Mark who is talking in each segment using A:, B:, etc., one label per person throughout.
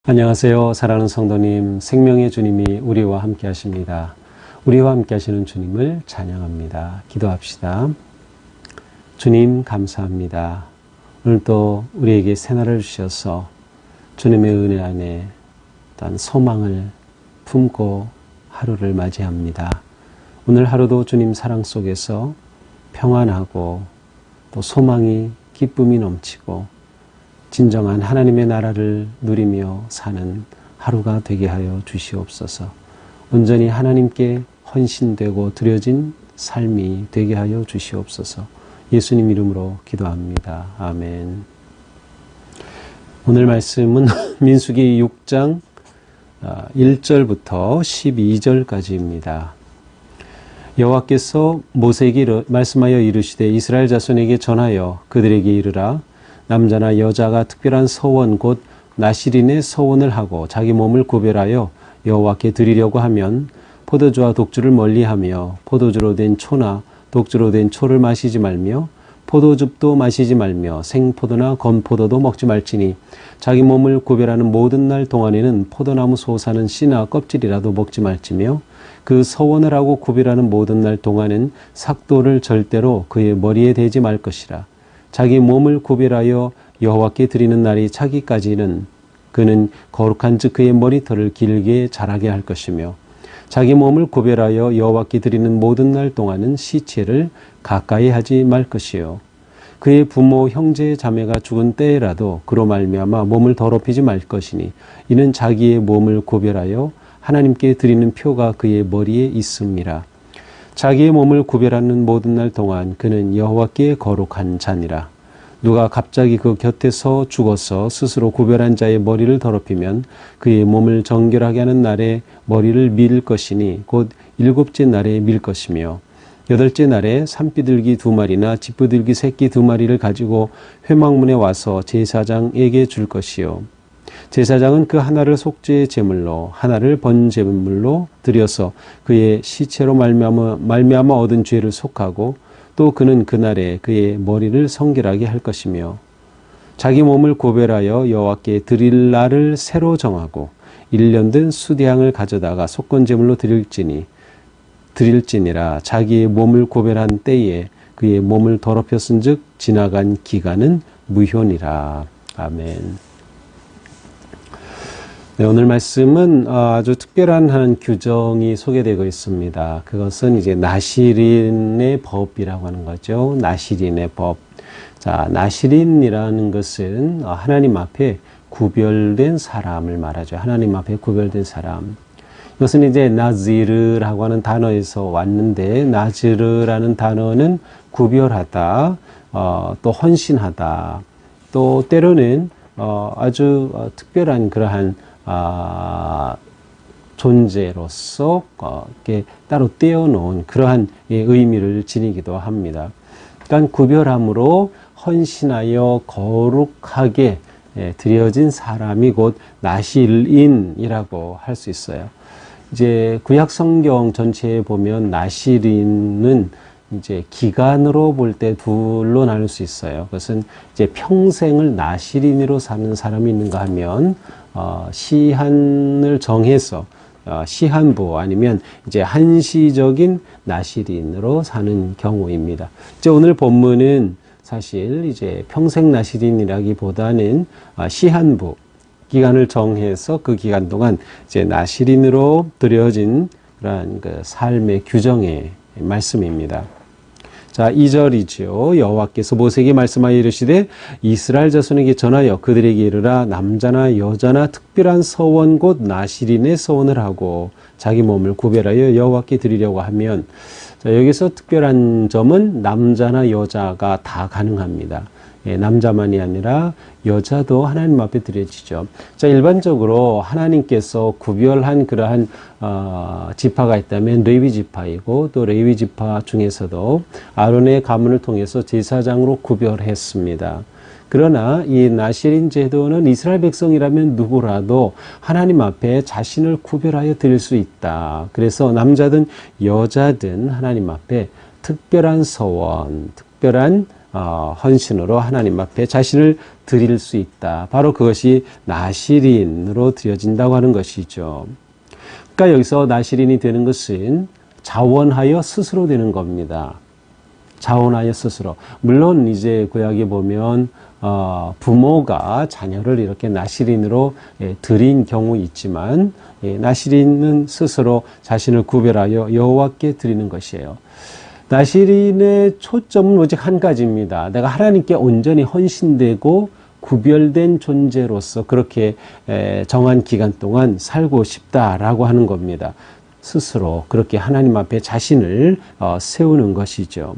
A: 안녕하세요. 사랑하는 성도님, 생명의 주님이 우리와 함께 하십니다. 우리와 함께 하시는 주님을 찬양합니다. 기도합시다. 주님 감사합니다. 오늘도 우리에게 새날을 주셔서 주님의 은혜 안에 어떤 소망을 품고 하루를 맞이합니다. 오늘 하루도 주님 사랑 속에서 평안하고 또 소망이 기쁨이 넘치고 진정한 하나님의 나라를 누리며 사는 하루가 되게 하여 주시옵소서. 온전히 하나님께 헌신되고 드려진 삶이 되게 하여 주시옵소서. 예수님 이름으로 기도합니다. 아멘. 오늘 말씀은 민수기 6장 1절부터 12절까지입니다. 여호와께서 모세에게 말씀하여 이르시되 이스라엘 자손에게 전하여 그들에게 이르라. 남자나 여자가 특별한 서원 곧 나실인의 서원을 하고 자기 몸을 구별하여 여호와께 드리려고 하면 포도주와 독주를 멀리하며 포도주로 된 초나 독주로 된 초를 마시지 말며 포도즙도 마시지 말며 생포도나 건포도도 먹지 말지니 자기 몸을 구별하는 모든 날 동안에는 포도나무 솟아는 씨나 껍질이라도 먹지 말지며 그 서원을 하고 구별하는 모든 날 동안은 삭도를 절대로 그의 머리에 대지 말 것이라. 자기 몸을 구별하여 여호와께 드리는 날이 차기까지는 그는 거룩한 즉 그의 머리털을 길게 자라게 할 것이며 자기 몸을 구별하여 여호와께 드리는 모든 날 동안은 시체를 가까이 하지 말 것이요 그의 부모 형제 자매가 죽은 때에라도 그로 말미암아 몸을 더럽히지 말 것이니 이는 자기의 몸을 구별하여 하나님께 드리는 표가 그의 머리에 있음이라. 자기의 몸을 구별하는 모든 날 동안 그는 여호와께 거룩한 자니라. 누가 갑자기 그 곁에서 죽어서 스스로 구별한 자의 머리를 더럽히면 그의 몸을 정결하게 하는 날에 머리를 밀 것이니 곧 일곱째 날에 밀 것이며 여덟째 날에 산비둘기 2마리나 집비둘기 새끼 2마리를 가지고 회막문에 와서 제사장에게 줄 것이요 제사장은 그 하나를 속죄의 제물로 하나를 번제물로 드려서 그의 시체로 말미암아 얻은 죄를 속하고 또 그는 그날에 그의 머리를 성결하게 할 것이며 자기 몸을 구별하여 여호와께 드릴 날을 새로 정하고 1년 된 수대향을 가져다가 속건제물로 드릴지니라. 자기의 몸을 구별한 때에 그의 몸을 더럽혔은즉 지나간 기간은 무효니라. 아멘. 네, 오늘 말씀은 아주 특별한 한 규정이 소개되고 있습니다. 그것은 이제 나실인의 법이라고 하는 거죠. 나실인의 법. 자, 나실인이라는 것은 하나님 앞에 구별된 사람을 말하죠. 하나님 앞에 구별된 사람. 이것은 이제 나지르라고 하는 단어에서 왔는데 나지르라는 단어는 구별하다, 또 헌신하다, 또 때로는 아주 특별한 그러한 존재로서 이렇게 따로 떼어놓은 그러한 의미를 지니기도 합니다. 그러니까 구별함으로 헌신하여 거룩하게 드려진 사람이 곧 나실인이라고 할 수 있어요. 이제 구약 성경 전체에 보면 나실인은 이제 기간으로 볼 때 둘로 나눌 수 있어요. 그것은 이제 평생을 나실인으로 사는 사람이 있는가 하면 시한을 정해서 시한부 아니면 이제 한시적인 나실인으로 사는 경우입니다. 이제 오늘 본문은 사실 이제 평생 나실인이라기보다는 시한부 기간을 정해서 그 기간 동안 이제 나실인으로 드려진 그러한 그 삶의 규정의 말씀입니다. 자, 2절이죠. 여호와께서 모세에게 말씀하여 이르시되 이스라엘 자손에게 전하여 그들에게 이르라. 남자나 여자나 특별한 서원 곧 나실인의 서원을 하고 자기 몸을 구별하여 여호와께 드리려고 하면, 자, 여기서 특별한 점은 남자나 여자가 다 가능합니다. 남자만이 아니라 여자도 하나님 앞에 드려지죠. 자, 일반적으로 하나님께서 구별한 그러한 지파가 있다면 레위 지파이고, 또 레위 지파 중에서도 아론의 가문을 통해서 제사장으로 구별했습니다. 그러나 이 나시린 제도는 이스라엘 백성이라면 누구라도 하나님 앞에 자신을 구별하여 드릴 수 있다. 그래서 남자든 여자든 하나님 앞에 특별한 서원, 특별한 헌신으로 하나님 앞에 자신을 드릴 수 있다. 바로 그것이 나시린으로 드려진다고 하는 것이죠. 그러니까 여기서 나시린이 되는 것은 자원하여 스스로 되는 겁니다. 자원하여 스스로. 물론 이제 구약에 보면 부모가 자녀를 이렇게 나시린으로 드린 경우 있지만 나시린은 스스로 자신을 구별하여 여호와께 드리는 것이에요. 나시린의 초점은 오직 한 가지입니다. 내가 하나님께 온전히 헌신되고 구별된 존재로서 그렇게 정한 기간 동안 살고 싶다라고 하는 겁니다. 스스로 그렇게 하나님 앞에 자신을 세우는 것이죠.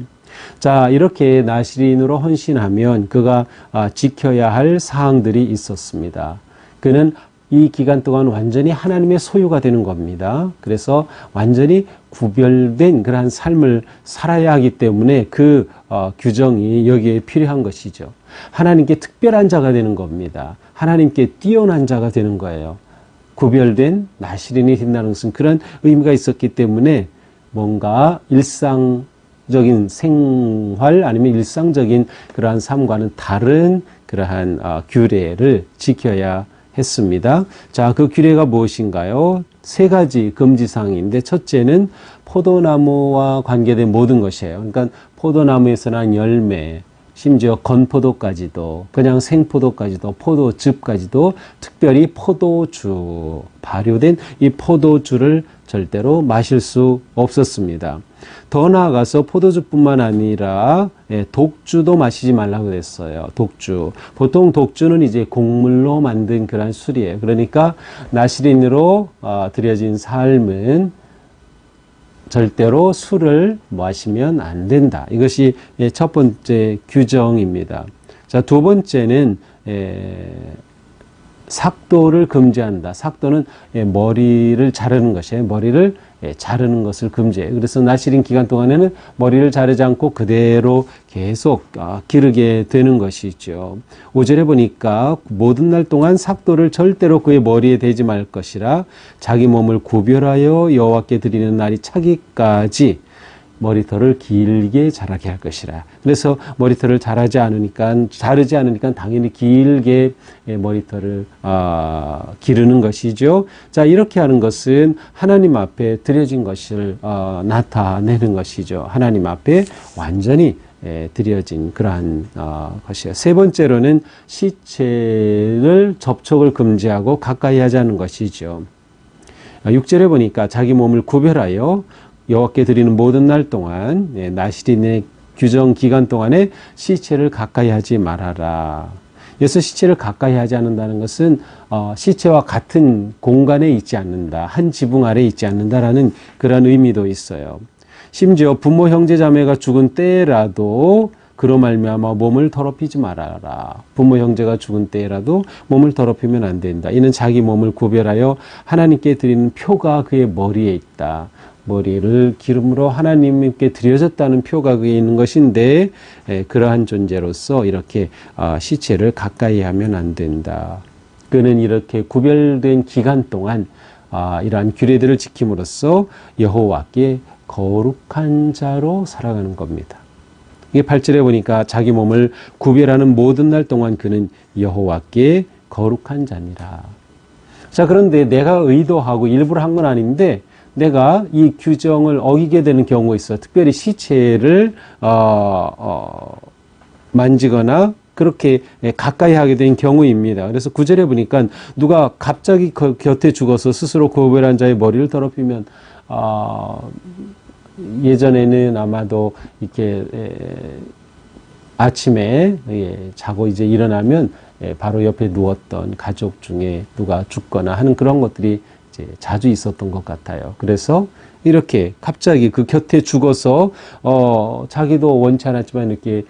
A: 자, 이렇게 나시린으로 헌신하면 그가 지켜야 할 사항들이 있었습니다. 그는 이 기간 동안 완전히 하나님의 소유가 되는 겁니다. 그래서 완전히 구별된 그러한 삶을 살아야 하기 때문에 그 규정이 여기에 필요한 것이죠. 하나님께 특별한 자가 되는 겁니다. 하나님께 뛰어난 자가 되는 거예요. 구별된 나시린이 된다는 것은 그런 의미가 있었기 때문에 뭔가 일상적인 생활 아니면 일상적인 그러한 삶과는 다른 그러한 규례를 지켜야 했습니다. 자, 그 규례가 무엇인가요? 세 가지 금지사항인데 첫째는 포도나무와 관계된 모든 것이에요. 그러니까 포도나무에서 난 열매, 심지어 건포도까지도, 그냥 생포도까지도, 포도즙까지도, 특별히 포도주, 발효된 이 포도주를 절대로 마실 수 없었습니다. 더 나아가서 포도주뿐만 아니라 독주도 마시지 말라고 그랬어요. 독주. 보통 독주는 이제 곡물로 만든 그런 술이에요. 그러니까 나시린으로 드려진 삶은 절대로 술을 마시면 안 된다. 이것이 첫 번째 규정입니다. 자, 두 번째는 삭도를 금지한다. 삭도는 머리를 자르는 것이에요. 머리를 자르는 것을 금지해요. 그래서 나시린 기간 동안에는 머리를 자르지 않고 그대로 계속 기르게 되는 것이죠. 5절에 보니까 모든 날 동안 삭도를 절대로 그의 머리에 대지 말 것이라 자기 몸을 구별하여 여호와께 드리는 날이 차기까지 머리털을 길게 자라게 할 것이라. 그래서 머리털을 자르지 않으니까 당연히 길게 머리털을 기르는 것이죠. 자, 이렇게 하는 것은 하나님 앞에 드려진 것을 나타내는 것이죠. 하나님 앞에 완전히 드려진 그러한 것이에요. 세 번째로는 시체를 접촉을 금지하고 가까이 하지 않는 것이죠. 6절에 보니까 자기 몸을 구별하여 여호와께 드리는 모든 날 동안 나시린의 규정 기간 동안에 시체를 가까이 하지 말아라. 그래서 시체를 가까이 하지 않는다는 것은 시체와 같은 공간에 있지 않는다. 한 지붕 아래에 있지 않는다라는 그런 의미도 있어요. 심지어 부모 형제 자매가 죽은 때라도 그로 말미암아 몸을 더럽히지 말아라. 부모 형제가 죽은 때라도 몸을 더럽히면 안 된다. 이는 자기 몸을 구별하여 하나님께 드리는 표가 그의 머리에 있다. 머리를 기름으로 하나님께 드려졌다는 표가 그에 있는 것인데 그러한 존재로서 이렇게 시체를 가까이 하면 안 된다. 그는 이렇게 구별된 기간 동안 이러한 규례들을 지킴으로써 여호와께 거룩한 자로 살아가는 겁니다. 이게 8절에 보니까 자기 몸을 구별하는 모든 날 동안 그는 여호와께 거룩한 자니라. 자, 그런데 내가 의도하고 일부러 한 건 아닌데 내가 이 규정을 어기게 되는 경우가 있어. 특별히 시체를 만지거나 그렇게 가까이 하게 된 경우입니다. 그래서 9절에 보니까 누가 갑자기 곁에 죽어서 스스로 구별한 자의 머리를 더럽히면 예전에는 아마도 이렇게 아침에 자고 이제 일어나면 바로 옆에 누웠던 가족 중에 누가 죽거나 하는 그런 것들이 이제 자주 있었던 것 같아요. 그래서 이렇게 갑자기 그 곁에 죽어서 자기도 원치 않았지만 이렇게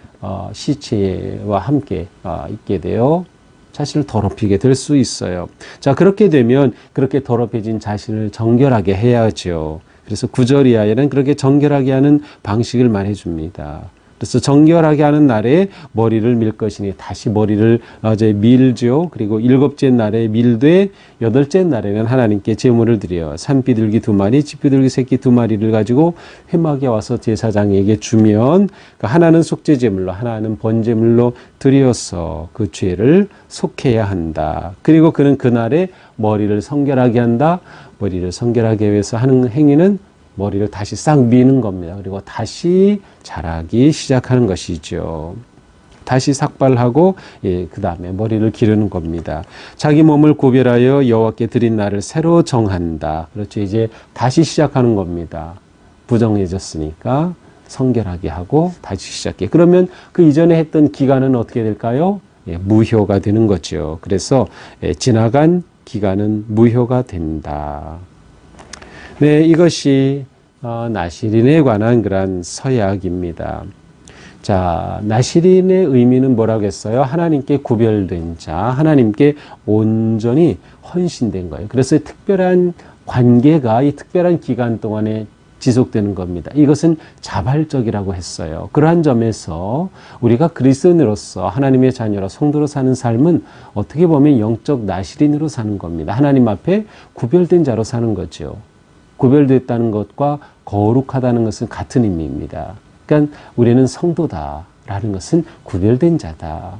A: 시체와 함께 있게 되어 자신을 더럽히게 될 수 있어요. 자, 그렇게 되면 그렇게 더럽혀진 자신을 정결하게 해야죠. 그래서 9절 이하에는 그렇게 정결하게 하는 방식을 말해줍니다. 그래서 정결하게 하는 날에 머리를 밀 것이니 다시 머리를 이제 밀죠. 그리고 7째 날에 밀되 8째 날에는 하나님께 제물을 드려 산비둘기 2마리, 집비둘기 새끼 2마리를 가지고 회막에 와서 제사장에게 주면 하나는 속죄 제물로 하나는 번제물로 드려서 그 죄를 속해야 한다. 그리고 그는 그날에 머리를 성결하게 한다. 머리를 성결하게 위해서 하는 행위는 머리를 다시 싹 미는 겁니다. 그리고 다시 자라기 시작하는 것이죠. 다시 삭발하고 그 다음에 머리를 기르는 겁니다. 자기 몸을 구별하여 여호와께 드린 날을 새로 정한다. 그렇죠. 이제 다시 시작하는 겁니다. 부정해졌으니까 성결하게 하고 다시 시작해. 그러면 그 이전에 했던 기간은 어떻게 될까요? 무효가 되는 거죠. 그래서 지나간 기간은 무효가 된다. 네, 이것이 나시린에 관한 그런 서약입니다. 자, 나시린의 의미는 뭐라고 했어요? 하나님께 구별된 자, 하나님께 온전히 헌신된 거예요. 그래서 특별한 관계가 이 특별한 기간 동안에 지속되는 겁니다. 이것은 자발적이라고 했어요. 그러한 점에서 우리가 그리스도인으로서 하나님의 자녀로 성도로 사는 삶은 어떻게 보면 영적 나시린으로 사는 겁니다. 하나님 앞에 구별된 자로 사는 거죠. 구별됐다는 것과 거룩하다는 것은 같은 의미입니다. 그러니까 우리는 성도다라는 것은 구별된 자다.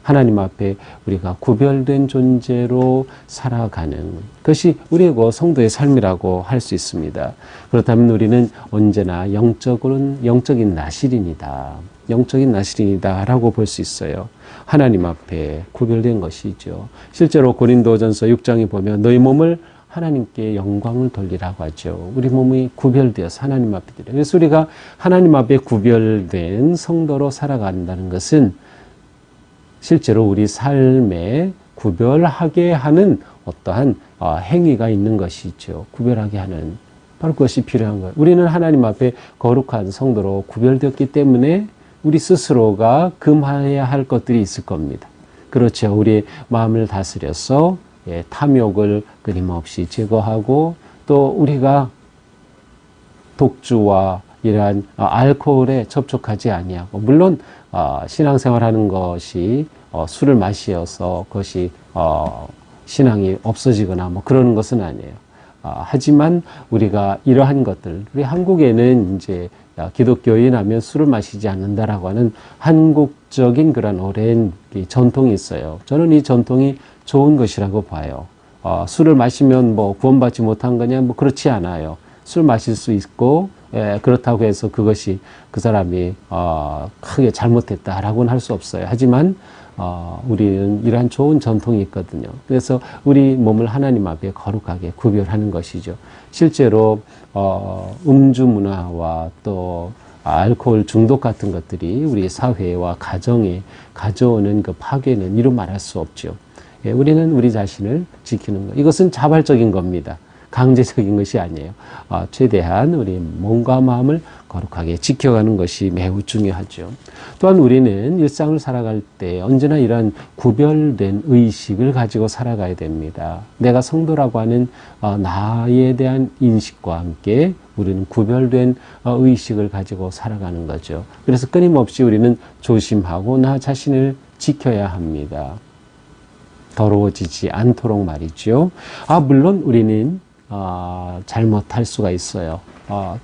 A: 하나님 앞에 우리가 구별된 존재로 살아가는 것이 우리의 성도의 삶이라고 할 수 있습니다. 그렇다면 우리는 언제나 영적인 나시린이다. 영적인 나시린이다라고 볼 수 있어요. 하나님 앞에 구별된 것이죠. 실제로 고린도전서 6장에 보면 너희 몸을 하나님께 영광을 돌리라고 하죠. 우리 몸이 구별되어서 하나님 앞에 드려요. 그래서 우리가 하나님 앞에 구별된 성도로 살아간다는 것은 실제로 우리 삶에 구별하게 하는 어떠한 행위가 있는 것이죠. 구별하게 하는 바로 그것이 필요한 거예요. 우리는 하나님 앞에 거룩한 성도로 구별되었기 때문에 우리 스스로가 금해야 할 것들이 있을 겁니다. 그렇죠. 우리의 마음을 다스려서 탐욕을 끊임없이 제거하고 또 우리가 독주와 이러한 알코올에 접촉하지 아니하고 물론 신앙생활하는 것이 술을 마시어서 그것이 신앙이 없어지거나 뭐 그러는 것은 아니에요. 하지만 우리가 이러한 것들 우리 한국에는 이제 기독교인 하면 술을 마시지 않는다라고 하는 한국적인 그런 오랜 전통이 있어요. 저는 이 전통이 좋은 것이라고 봐요. 술을 마시면 뭐 구원받지 못한 거냐? 뭐 그렇지 않아요. 술 마실 수 있고 그렇다고 해서 그것이 그 사람이 크게 잘못했다라고는 할 수 없어요. 하지만 우리는 이러한 좋은 전통이 있거든요. 그래서 우리 몸을 하나님 앞에 거룩하게 구별하는 것이죠. 실제로 음주 문화와 또 알코올 중독 같은 것들이 우리 사회와 가정에 가져오는 그 파괴는 이루 말할 수 없죠. 우리는 우리 자신을 지키는 것. 이것은 자발적인 겁니다. 강제적인 것이 아니에요. 최대한 우리 몸과 마음을 거룩하게 지켜가는 것이 매우 중요하죠. 또한 우리는 일상을 살아갈 때 언제나 이러한 구별된 의식을 가지고 살아가야 됩니다. 내가 성도라고 하는 나에 대한 인식과 함께 우리는 구별된 의식을 가지고 살아가는 거죠. 그래서 끊임없이 우리는 조심하고 나 자신을 지켜야 합니다. 더러워지지 않도록 말이죠. 물론 우리는 잘못할 수가 있어요.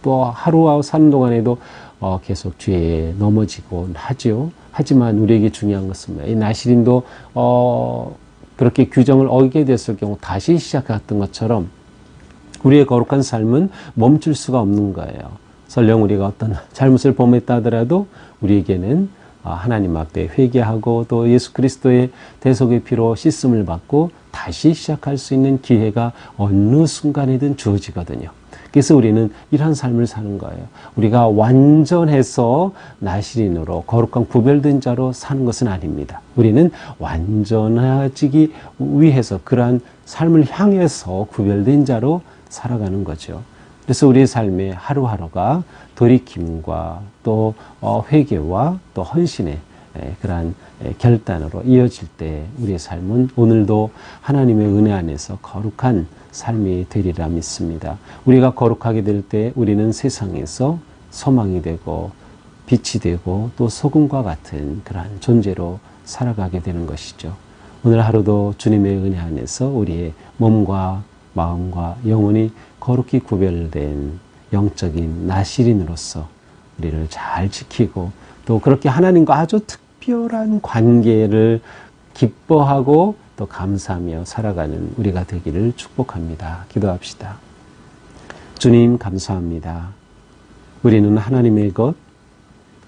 A: 또 하루하루 사는 동안에도 계속 죄에 넘어지곤 하죠. 하지만 우리에게 중요한 것은 이 나시린도 그렇게 규정을 어기게 됐을 경우 다시 시작했던 것처럼 우리의 거룩한 삶은 멈출 수가 없는 거예요. 설령 우리가 어떤 잘못을 범했다 하더라도 우리에게는 하나님 앞에 회개하고 또 예수 그리스도의 대속의 피로 씻음을 받고 다시 시작할 수 있는 기회가 어느 순간이든 주어지거든요. 그래서 우리는 이런 삶을 사는 거예요. 우리가 완전해서 나시린으로 거룩한 구별된 자로 사는 것은 아닙니다. 우리는 완전해지기 위해서 그러한 삶을 향해서 구별된 자로 살아가는 거죠. 그래서 우리의 삶의 하루하루가 돌이킴과 또 회개와 또 헌신의 그러한 결단으로 이어질 때 우리의 삶은 오늘도 하나님의 은혜 안에서 거룩한 삶이 되리라 믿습니다. 우리가 거룩하게 될 때 우리는 세상에서 소망이 되고 빛이 되고 또 소금과 같은 그러한 존재로 살아가게 되는 것이죠. 오늘 하루도 주님의 은혜 안에서 우리의 몸과 마음과 영혼이 거룩히 구별된 영적인 나시린으로서 우리를 잘 지키고 또 그렇게 하나님과 아주 특별한 관계를 기뻐하고 또 감사하며 살아가는 우리가 되기를 축복합니다. 기도합시다. 주님 감사합니다. 우리는 하나님의 것,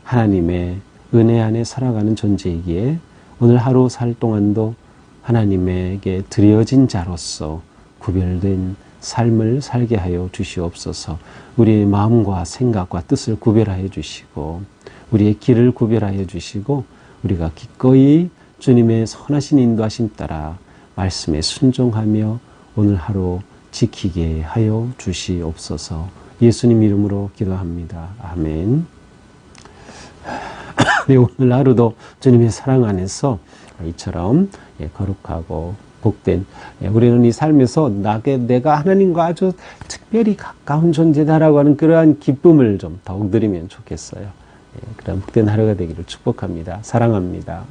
A: 하나님의 은혜 안에 살아가는 존재이기에 오늘 하루 살 동안도 하나님에게 드려진 자로서 구별된 삶을 살게 하여 주시옵소서. 우리의 마음과 생각과 뜻을 구별하여 주시고 우리의 길을 구별하여 주시고 우리가 기꺼이 주님의 선하신 인도하심 따라 말씀에 순종하며 오늘 하루 지키게 하여 주시옵소서. 예수님 이름으로 기도합니다. 아멘. 오늘 하루도 주님의 사랑 안에서 이처럼 거룩하고 복된 우리는 이 삶에서 내가 하나님과 아주 특별히 가까운 존재다라고 하는 그러한 기쁨을 좀 더욱 누리면 좋겠어요. 그런 복된 하루가 되기를 축복합니다. 사랑합니다.